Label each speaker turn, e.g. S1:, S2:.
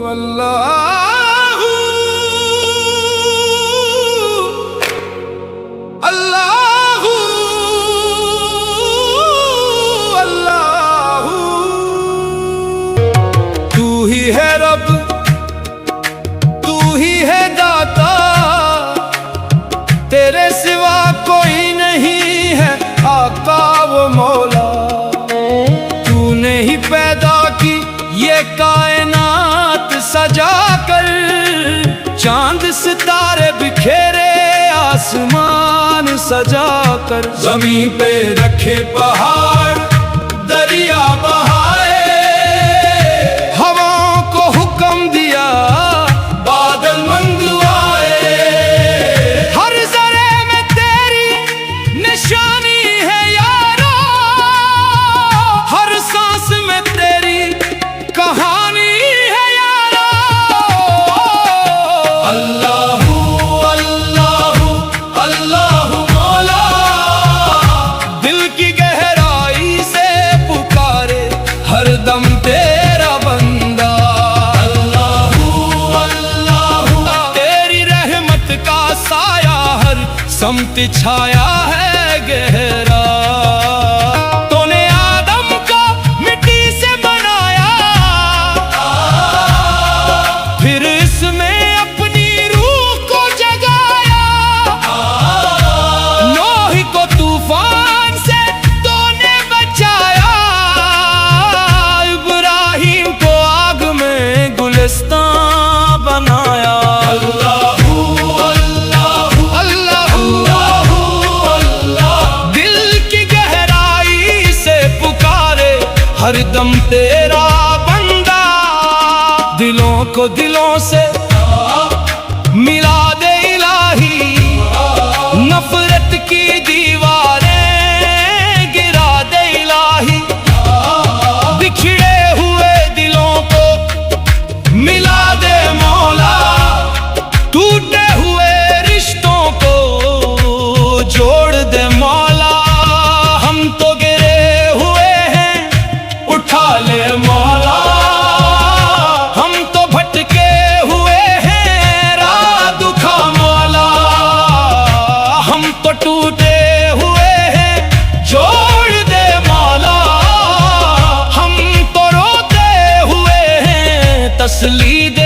S1: अल्लाहू अल्लाहू अल्लाहू। तू ही है रब, तू ही है दाता, तेरे सिवा कोई नहीं है आका वो मौला। तूने ही पैदा की ये कायनात सजा कर, चांद सितारे बिखेरे आसमान सजा कर। जमीन पे रखे पहाड़ दरिया बहाए, हवाओं को हुक्म दिया बादल मंगवाए। हर जरे में तेरी निशानी है यारो, हर सांस में तेरी कहानी है यारो। अल्लाहू अल्लाहू अल्लाहू मौला, दिल की गहराई से पुकारे हर दम तेरा बंदा। अल्लाहू अल्लाहू, तेरी रहमत का साया हर समत छाया है गहरा। तूने आदम को मिट्टी से बनाया, फिर इसमें अपनी रूह को जगाया। नूह को तूफान से तूने बचाया, इब्राहिम को आग में गुलिस्तान बनाया। अल्लाहू अल्लाहू अल्लाहू अल्लाह, दिल की गहराई से पुकारे हर दम तेरा बंदा। दिलों को दिलों से मिला दे इलाही, नफरत की दीवारें गिरा दे इलाही। बिछड़े हुए दिलों को मिला दे मौला, टूटे हुए रिश्तों को जोड़ दे मौला। हम तो गिरे हुए हैं उठा ले मौला, हम तो भटके हुए हैं राह दुखा मौला। हम तो टूटे हुए हैं जोड़ दे मौला, हम तो रोते हुए हैं तसल्ली दे